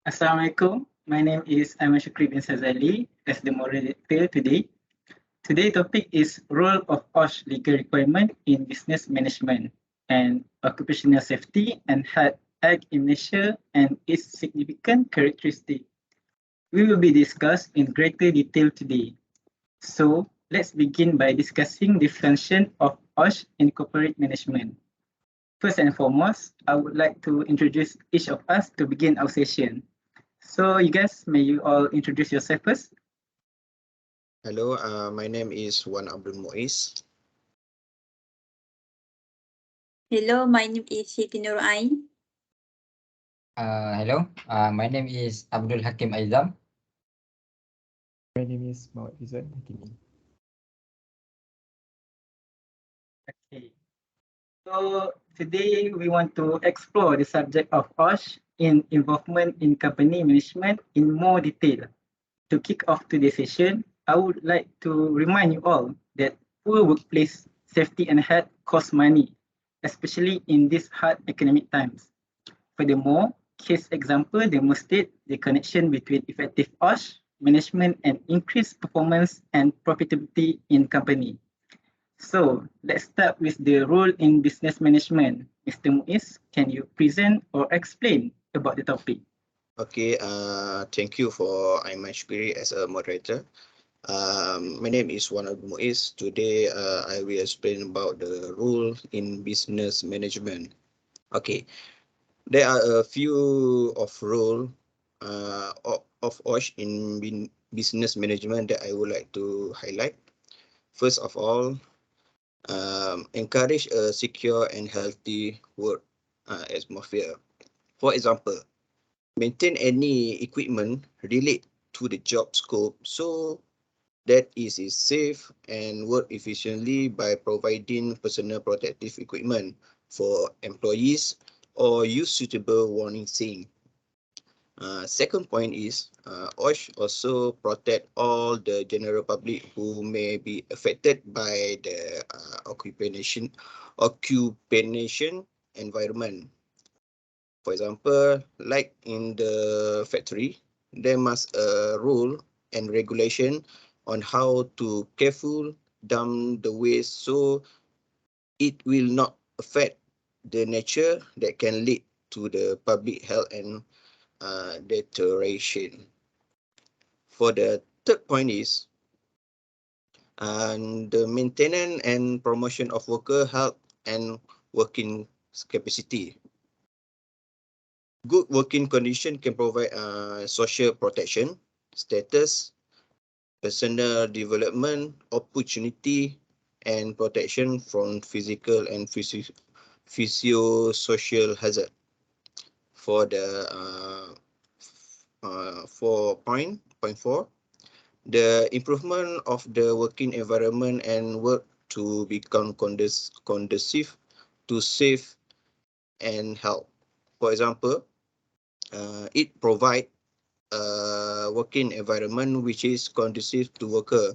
Assalamualaikum. My name is SYUKRI bin SAZALI as the moderator today. Today's topic is role of OSH legal requirement in business management and occupational safety and health act in Malaysia and its significant characteristic. We will be discussed in greater detail today. So let's begin by discussing the function of OSH in corporate management. First and foremost, I would like to introduce each of us to begin our session. So you guys, may you all introduce yourself first? Hello, my name is MUIZ. Hello, my name is Siti NURUL. Hello, my name is ABDUL Hakim Aizam. My name is FIZWAN HAKIMI. Okay. So today we want to explore the subject of OSH in involvement in company management in more detail. To kick off today's session, I would like to remind you all that poor workplace safety and health cost money, especially in these hard economic times. Furthermore, case example demonstrate the connection between effective OSH management and increased performance and profitability in company. So let's start with the role in business management. Mr. MUIZ, can you present or explain about the topic? Okay, thank you for AIMAN as a moderator. My name is MUIZ. Today, I will explain about the role in business management. Okay, there are a few of role of OSH in business management that I would like to highlight. First of all, encourage a secure and healthy work atmosphere. For example, maintain any equipment relate to the job scope so that it is safe and work efficiently by providing personal protective equipment for employees or use suitable warning sign. Second point is OSH also protect all the general public who may be affected by the occupation environment. For example, like in the factory, there must a rule and regulation on how to careful dump the waste so it will not affect the nature that can lead to the public health and deterioration. For the third point is the maintenance and promotion of worker health and working capacity. Good working condition can provide social protection, status, personal development, opportunity, and protection from physical and physio-social hazard. For the 4.4, the improvement of the working environment and work to become conducive to safe and health. For example, it provide a working environment which is conducive to worker.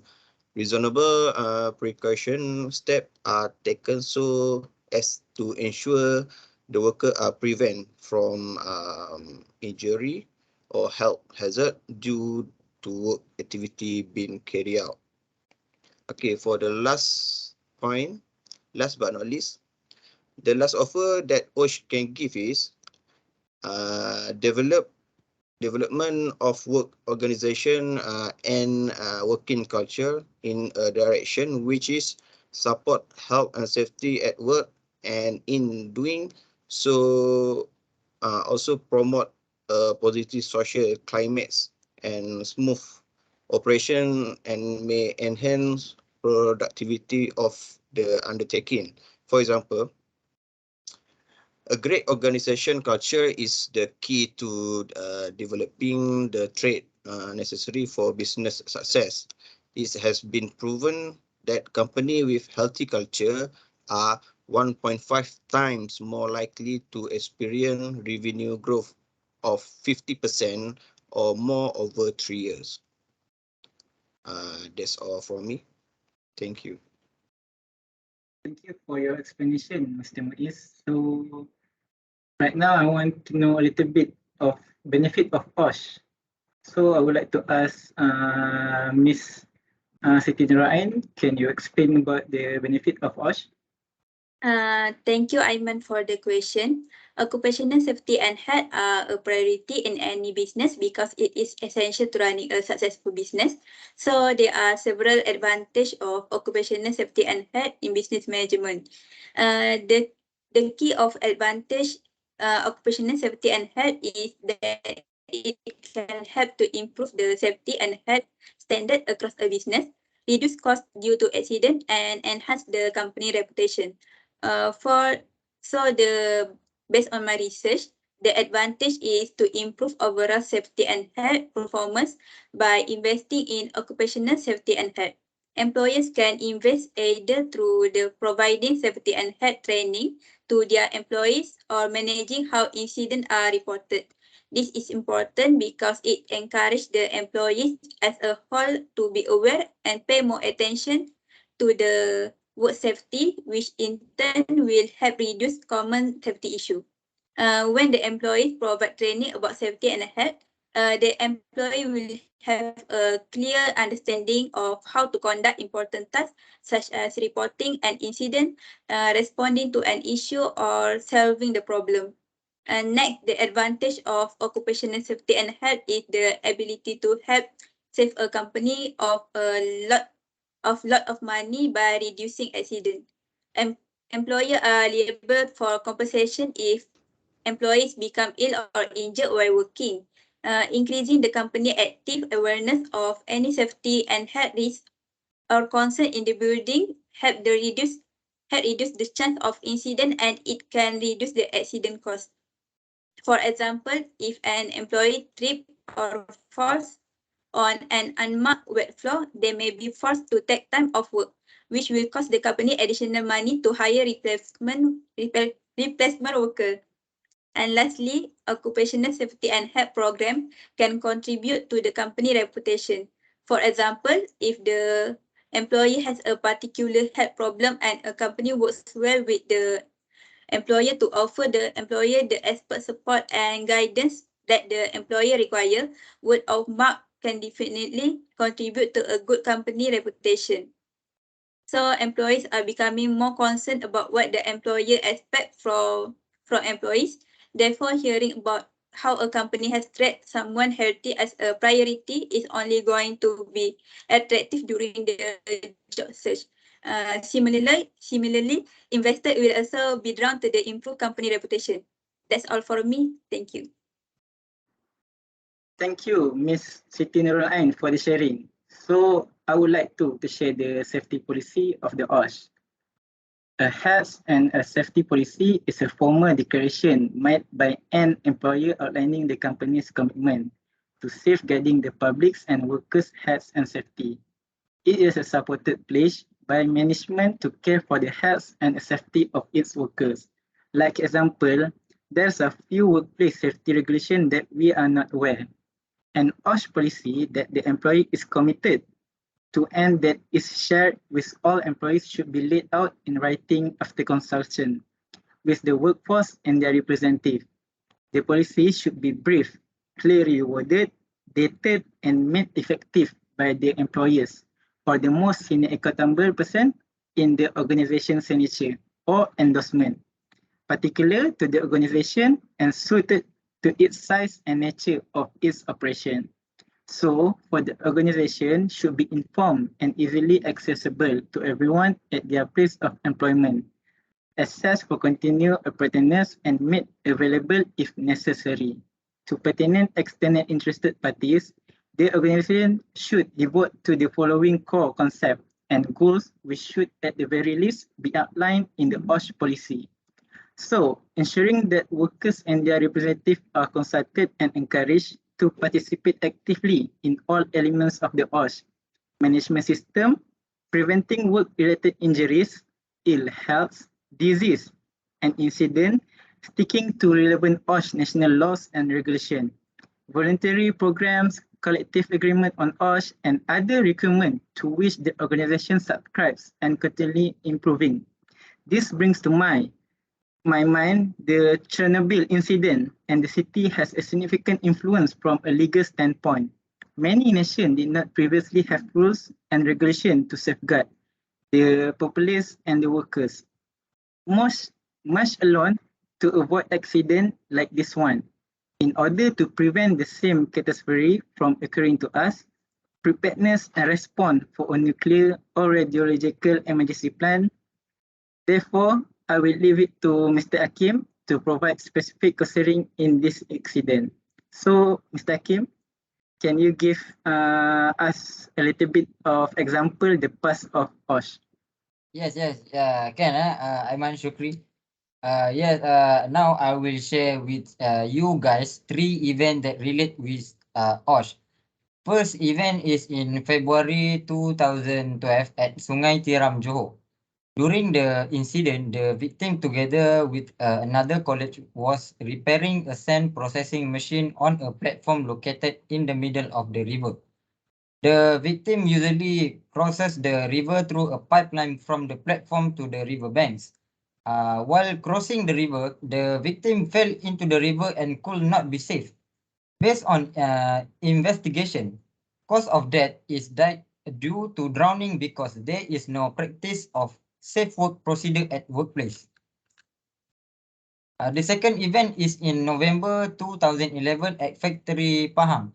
Reasonable precaution steps are taken so as to ensure the worker are prevent from injury or health hazard due to work activity being carried out. Okay, for the last point, last but not least, the last offer that OSH can give is development of work organization and working culture in a direction which is support health and safety at work, and in doing so also promote positive social climates and smooth operation and may enhance productivity of the undertaking. For example, a great organization culture is the key to developing the trait necessary for business success. It has been proven that companies with healthy culture are 1.5 times more likely to experience revenue growth of 50% or more over 3 years. That's all from me. Thank you. Thank you for your explanation, Mr. MUIZ. So right now I want to know a little bit of benefit of OSH. So I would like to ask Ms. Siti Nurain, can you explain about the benefit of OSH? Thank you, Aiman, for the question. Occupational safety and health are a priority in any business because it is essential to running a successful business. So there are several advantages of occupational safety and health in business management. The key of advantage occupational safety and health is that it can help to improve the safety and health standard across a business, reduce costs due to accident, and enhance the company reputation. Based on my research, the advantage is to improve overall safety and health performance by investing in occupational safety and health. Employers can invest either through the providing safety and health training to their employees or managing how incidents are reported. This is important because it encourages the employees as a whole to be aware and pay more attention to the work safety, which in turn will help reduce common safety issues. When the employees provide training about safety and health, the employee will have a clear understanding of how to conduct important tasks such as reporting an incident, responding to an issue, or solving the problem. And next, the advantage of occupational safety and health is the ability to help save a company of a lot of money by reducing accident. Employer are liable for compensation if employees become ill or injured while working. Increasing the company active awareness of any safety and health risks or concern in the building help reduce the chance of incident, and it can reduce the accident cost. For example, if an employee trips or falls on an unmarked wet floor, they may be forced to take time off work, which will cost the company additional money to hire replacement worker. And lastly, occupational safety and health program can contribute to the company reputation. For example, if the employee has a particular health problem and a company works well with the employer to offer the employer the expert support and guidance that the employer requires, word of mouth can definitely contribute to a good company reputation. So employees are becoming more concerned about what the employer expects from employees. Therefore, hearing about how a company has treated someone healthy as a priority is only going to be attractive during the job search. Similarly, investors will also be drawn to the improved company reputation. That's all for me. Thank you. Thank you, Ms. Siti Nurain, for the sharing. So I would like to share the safety policy of the OSH. A health and a safety policy is a formal declaration made by an employer outlining the company's commitment to safeguarding the public's and workers' health and safety. It is a supported pledge by management to care for the health and safety of its workers. Like example, there's a few workplace safety regulations that we are not aware. An OSH policy that the employee is committed to and that is shared with all employees should be laid out in writing after consultation with the workforce and their representative. The policy should be brief, clearly worded, dated, and made effective by the employers or the most senior accountable person in the organization signature or endorsement, particular to the organization and suited to its size and nature of its operation. So, for the organization should be informed and easily accessible to everyone at their place of employment, accessed for continued appurtenance and made available if necessary. To pertinent external interested parties, the organization should devote to the following core concepts and goals which should at the very least be outlined in the OSH policy. So, ensuring that workers and their representatives are consulted and encouraged to participate actively in all elements of the OSH management system, preventing work-related injuries, ill health, disease, and incident, sticking to relevant OSH national laws and regulations, voluntary programs, collective agreement on OSH, and other requirements to which the organization subscribes and continually improving. This brings to mind my mind, the Chernobyl incident and the city has a significant influence from a legal standpoint. Many nations did not previously have rules and regulations to safeguard the populace and the workers. Much alone to avoid accident like this one. In order to prevent the same catastrophe from occurring to us, preparedness and response for a nuclear or radiological emergency plan. Therefore, I will leave it to Mr. Hakim to provide specific considering in this accident. So, Mr. Hakim, can you give us a little bit of example the past of OSH? Yes, can Aiman SYUKRI. Yes, now I will share with you guys 3 events that relate with OSH. First event is in February 2012 at Sungai Tiram, Johor. During the incident, the victim together with another colleague was repairing a sand processing machine on a platform located in the middle of the river. The victim usually crosses the river through a pipeline from the platform to the river banks. While crossing the river, the victim fell into the river and could not be saved. Based on investigation, cause of death is died due to drowning because there is no practice of safe work procedure at workplace. The second event is in November 2011 at Factory Pahang.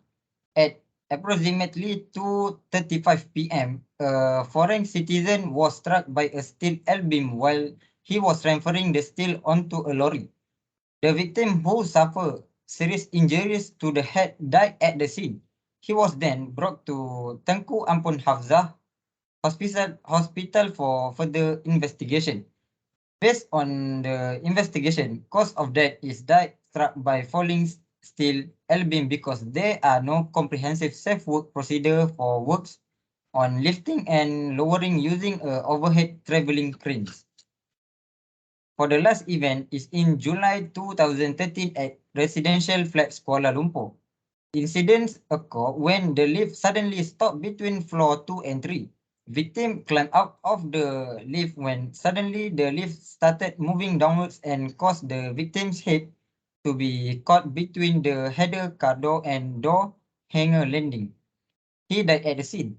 At approximately 2:35 p.m., a foreign citizen was struck by a steel L-beam while he was transferring the steel onto a lorry. The victim, who suffered serious injuries to the head, died at the scene. He was then brought to Tengku Ampun Hafzah Hospital for further investigation. Based on the investigation, cause of death is died struck by falling steel L-beam because there are no comprehensive safe work procedure for works on lifting and lowering using overhead traveling cranes. For the last event is in July 2013 at Residential Flats Kuala Lumpur. Incidents occur when the lift suddenly stopped between floor 2 and 3. Victim climbed out of the lift when suddenly the lift started moving downwards and caused the victim's head to be caught between the header car door and door hanger landing. He died at the scene.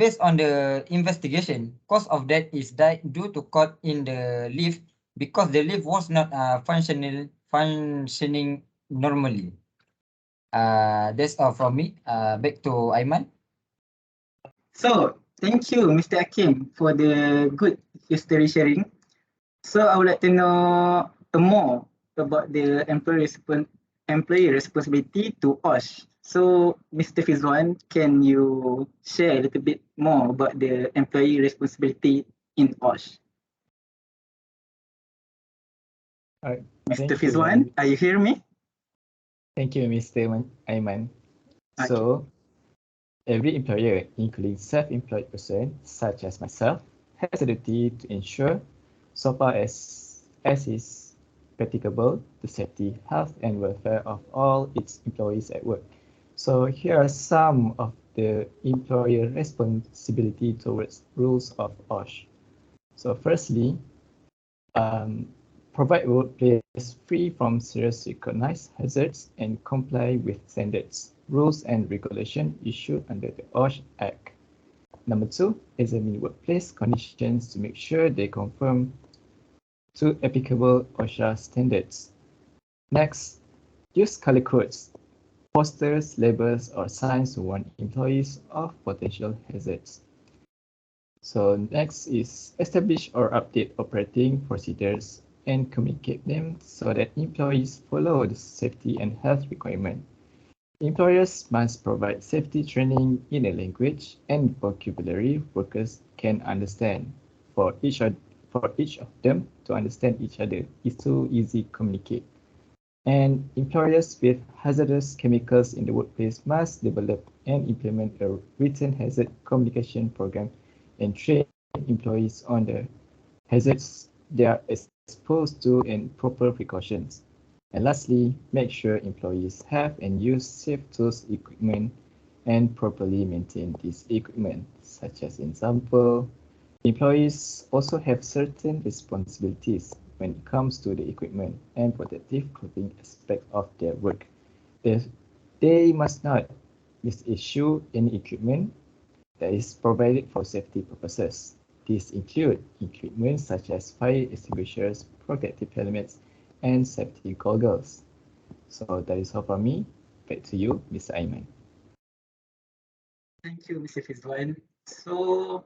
Based on the investigation, cause of death is died due to caught in the lift because the lift was not functioning normally. That's all from me. Back to Aiman. So, thank you, Mr. Hakim, for the good history sharing. So, I would like to know more about the employee responsibility to OSH. So, Mr. FIZWAN, can you share a little bit more about the employee responsibility in OSH? Mr. FIZWAN, are you hearing me? Thank you, Mr. Aiman. Okay. So, every employer, including self-employed person such as myself, has a duty to ensure, so far as is practicable, the safety, health, and welfare of all its employees at work. So here are some of the employer responsibility towards rules of OSH. So firstly, provide a workplace free from serious recognized hazards and comply with standards, rules, and regulations issued under the OSH Act. Number 2, examine workplace conditions to make sure they conform to applicable OSHA standards. Next, use color codes, posters, labels, or signs to warn employees of potential hazards. So next is establish or update operating procedures and communicate them so that employees follow the safety and health requirement. Employers must provide safety training in a language and vocabulary workers can understand. For each of them to understand each other is too easy to communicate. And employers with hazardous chemicals in the workplace must develop and implement a written hazard communication program and train employees on the hazards they are exposed to and proper precautions. And lastly, make sure employees have and use safe tools, equipment, and properly maintain this equipment, such as example, employees also have certain responsibilities when it comes to the equipment and protective clothing aspect of their work. They must not misissue any equipment that is provided for safety purposes. These include equipment such as fire extinguishers, protective helmets, and safety goggles. So that is all from me. Back to you, Mr. Aiman. Thank you, Mr. FIZWAN. So,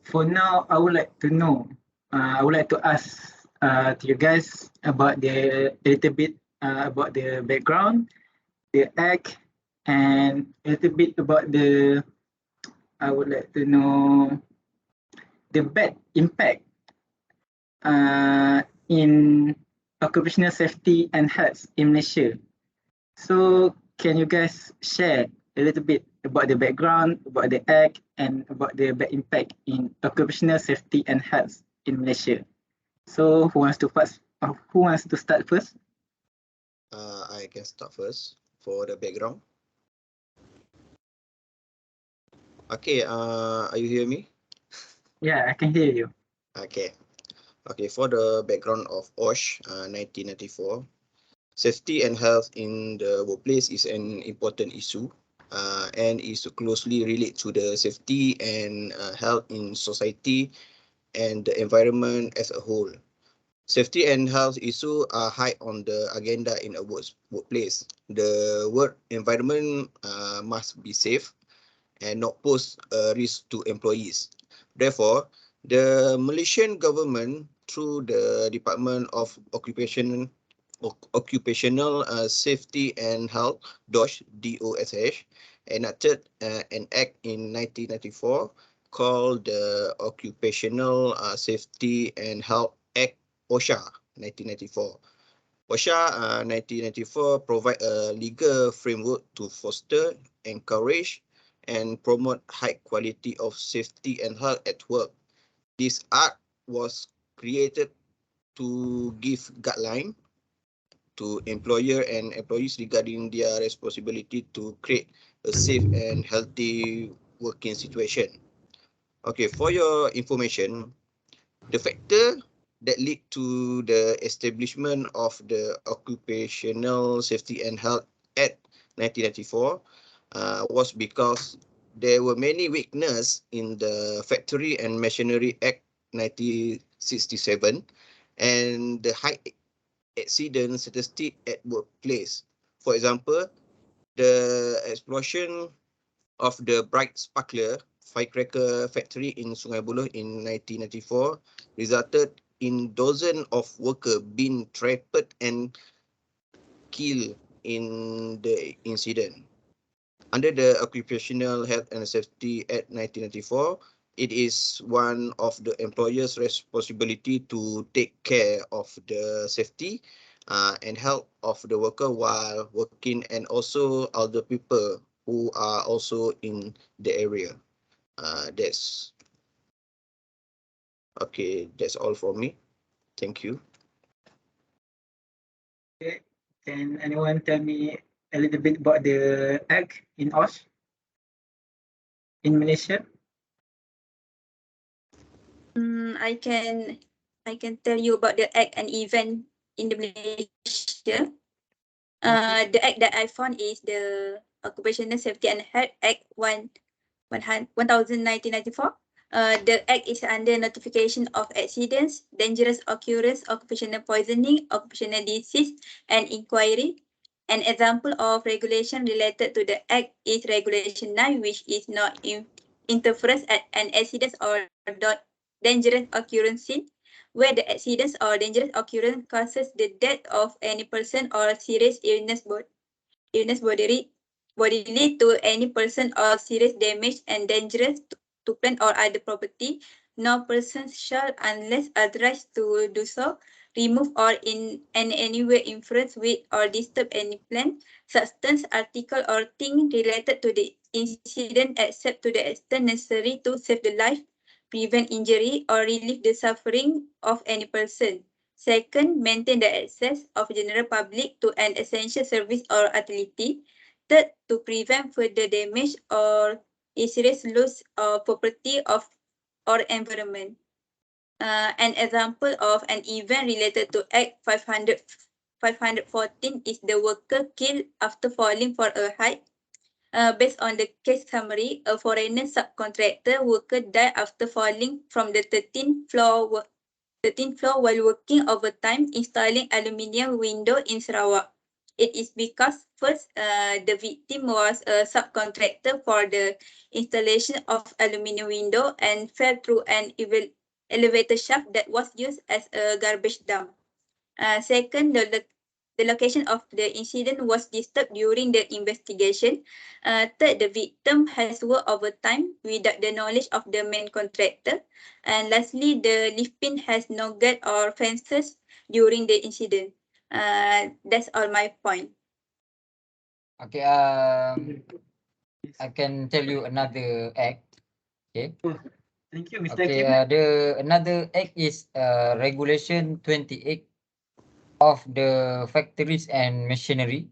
for now, I would like to know, I would like to ask to you guys about a little bit about the background, the act, and a little bit about I would like to know the bad impact in occupational safety and health in Malaysia. So can you guys share a little bit about the background, about the act, and about the bad impact in occupational safety and health in Malaysia? So who wants to start first? I can start first for the background. Okay, are you hear me? Yeah, I can hear you. Okay. Okay, for the background of OSH 1994, safety and health in the workplace is an important issue and is closely related to the safety and health in society and the environment as a whole. Safety and health issues are high on the agenda in a workplace. The work environment must be safe and not pose a risk to employees. Therefore, the Malaysian government, through the Department of Occupational Safety and Health, DOSH, enacted an act in 1994 called the Occupational Safety and Health Act, OSHA 1994. OSHA 1994 provide a legal framework to foster, encourage, and promote high quality of safety and health at work. This act was created to give guideline to employer and employees regarding their responsibility to create a safe and healthy working situation. Okay, for your information, the factor that lead to the establishment of the Occupational Safety and Health Act 1994 was because there were many weaknesses in the Factory and Machinery Act 1967 and the high accident statistic at workplace. For example, the explosion of the Bright Sparkler firecracker factory in Sungai Buloh in 1994 resulted in dozens of workers being trapped and killed in the incident. Under the Occupational Health and Safety Act 1994, it is one of the employer's responsibility to take care of the safety and health of the worker while working, and also other people who are also in the area. That's okay. That's all from me. Thank you. Okay. Can anyone tell me a little bit about the act in OSH in Malaysia? I can tell you about the act and event in the Malaysia. The act that I found is the Occupational Safety and Health Act 1994. The act is under notification of accidents, dangerous occurrence, occupational poisoning, occupational disease, and inquiry. An example of regulation related to the act is Regulation 9, which is not interference at an accident or dangerous occurrence scene, where the accidents or dangerous occurrence causes the death of any person or serious illness bodily to any person or serious damage and dangerous to plant or other property. No person shall, unless authorized to do so, remove or in any way influence with or disturb any plant, substance, article, or thing related to the incident except to the extent necessary to save the life, prevent injury, or relieve the suffering of any person. Second, maintain the access of general public to an essential service or utility. Third, to prevent further damage or serious loss of property or environment. An example of an event related to Act 514 is the worker killed after falling for a height. Based on the case summary, a foreigner subcontractor worker died after falling from the 13th floor while working overtime installing aluminium window in Sarawak. It is because first, the victim was a subcontractor for the installation of aluminium window and fell through an elevator shaft that was used as a garbage dump. Second, the location of the incident was disturbed during the investigation. Third, the victim has worked overtime without the knowledge of the main contractor. And lastly, the lift pin has no guard or fences during the incident. That's all my point. Okay, I can tell you another act. Okay. Thank you, Mr. Okay, Hakim. another act is Regulation 28 of the Factories and Machinery,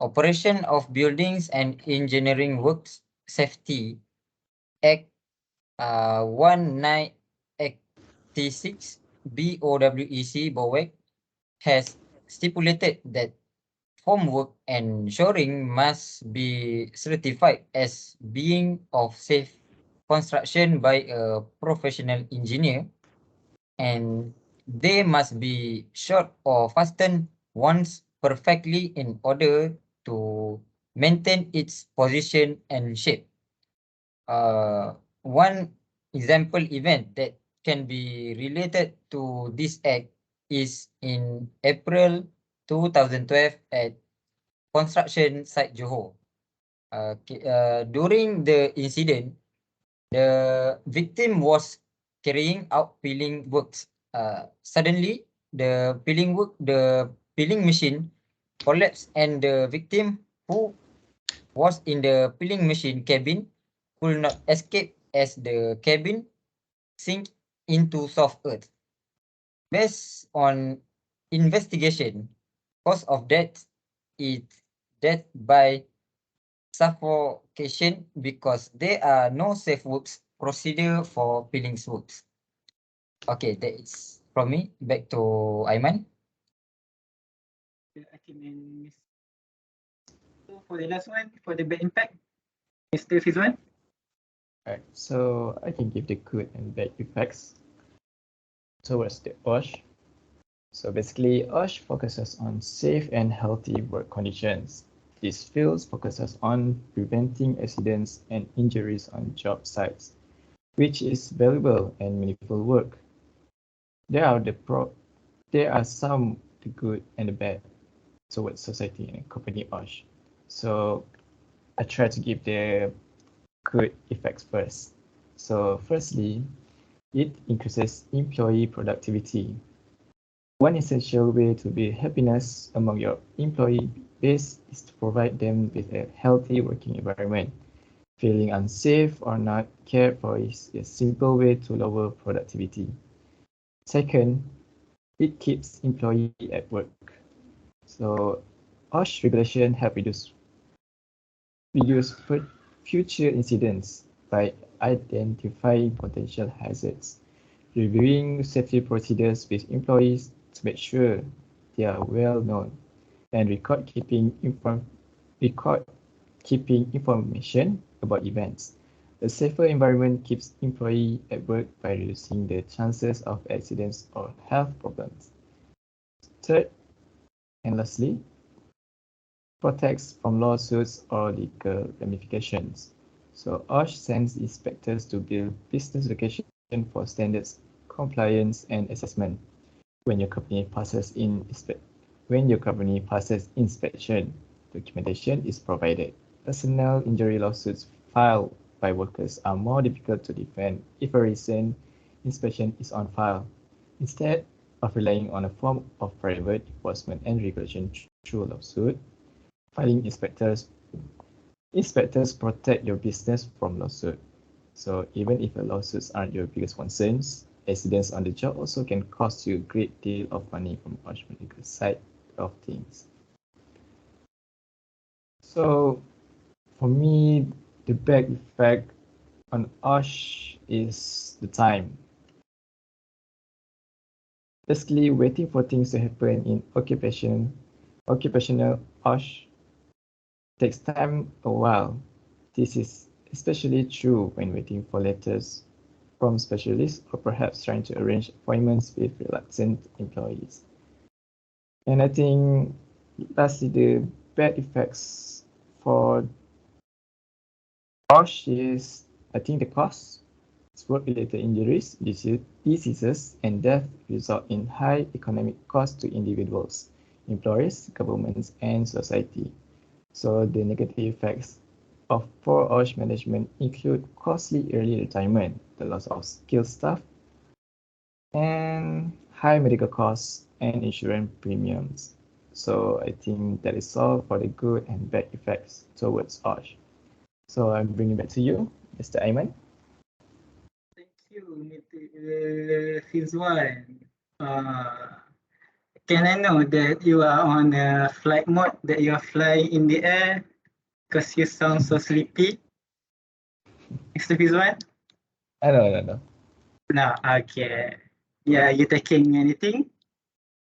Operation of Buildings and Engineering Works Safety Act 1986 BOWEC has stipulated that formwork and shoring must be certified as being of safe construction by a professional engineer, and they must be short or fastened once perfectly in order to maintain its position and shape. One example event that can be related to this act is in April 2012 at construction site Johor. During the incident, the victim was carrying out peeling works. Suddenly, the peeling machine collapsed, and the victim, who was in the peeling machine cabin, could not escape as the cabin sink into soft earth. Based on investigation, cause of death is death by suffocation because there are no safe works procedure for peeling works. Okay, that is from me. Back to Aiman. Hakim and Miss. So for the last one, for the bad impact, Mr. FIZWAN. Right, so I can give the good and bad effects towards the OSH. So basically, OSH focuses on safe and healthy work conditions. This field focuses on preventing accidents and injuries on job sites, which is valuable and meaningful work. There are some the good and the bad towards society and company OSH. So I try to give the good effects first. So firstly, it increases employee productivity. One essential way to build happiness among your employee base is to provide them with a healthy working environment. Feeling unsafe or not cared for is a simple way to lower productivity. Second, it keeps employee at work. So OSH regulation help reduce future incidents by identifying potential hazards, reviewing safety procedures with employees to make sure they are well known, and record keeping information about events. A safer environment keeps employees at work by reducing the chances of accidents or health problems. Third, and lastly, protects from lawsuits or legal ramifications. So OSH sends inspectors to build business location for standards, compliance, and assessment. When your company passes inspection, documentation is provided. Personal injury lawsuits filed by workers are more difficult to defend if a recent inspection is on file. Instead of relying on a form of private enforcement and regulation through a lawsuit, filing inspectors protect your business from lawsuit. So even if the lawsuits aren't your biggest concerns, accidents on the job also can cost you a great deal of money from OSH medical side of things. So for me, the bad effect on OSH is the time. Basically, waiting for things to happen in occupational OSH takes time a while. This is especially true when waiting for letters from specialists or perhaps trying to arrange appointments with reluctant employees. And I think lastly, the bad effects for OSH is, I think, the cost. Work-related injuries, diseases, and death result in high economic costs to individuals, employers, governments, and society. So the negative effects of poor OSH management include costly early retirement, the loss of skilled staff, and high medical costs and insurance premiums. So I think that is all for the good and bad effects towards OSH. So I'm bringing back to you, Mr. Aiman. Thank you, Mr. FIZWAN. Can I know that you are on a flight mode, that you are flying in the air because you sound so sleepy? Mr. FIZWAN? No. No, okay. Yeah, you taking anything?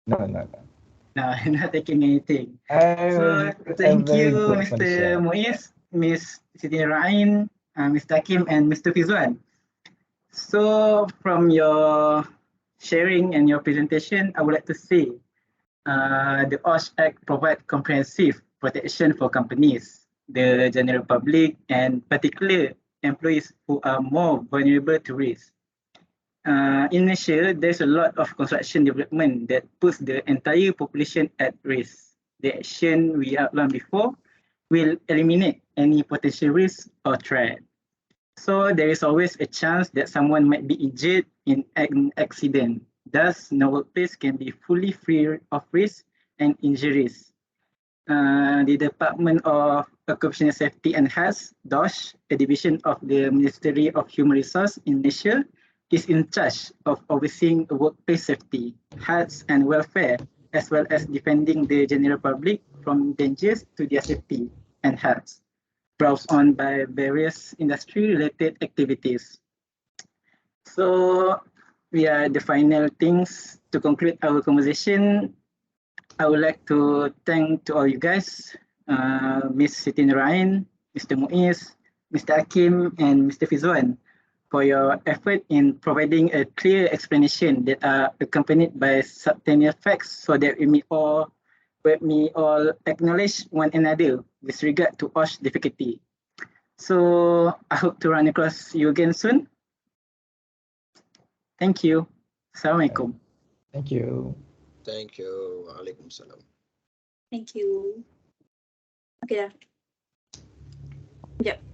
No. No, not taking anything. So I'm thank very you, good Mr. condition. MUIZ, Ms. Siti Rain, Mr. Hakim, and Mr. FIZWAN. So from your sharing and your presentation, I would like to say the OSH Act provides comprehensive protection for companies, the general public, and particularly employees who are more vulnerable to risk. In Malaysia, there's a lot of construction development that puts the entire population at risk. The action we outlined before will eliminate any potential risk or threat. So there is always a chance that someone might be injured in an accident. Thus, no workplace can be fully free of risk and injuries. The Department of Occupational Safety and Health, DOSH, a division of the Ministry of Human Resources in Malaysia, is in charge of overseeing workplace safety, health and welfare, as well as defending the general public from dangers to their safety and health brought on by various industry-related activities. So we are the final things to conclude our conversation. I would like to thank to all you guys, Ms. Siti Nurain, Mr. MUIZ, Mr. Hakim, and Mr. FIZWAN for your effort in providing a clear explanation that are accompanied by substantial facts so that we may all acknowledge one another with regard to OSH difficulty. So I hope to run across you again soon. Thank you. Assalamualaikum. Thank you. Thank you. Waalaikumsalam. Thank you. Okay dah. Sekejap.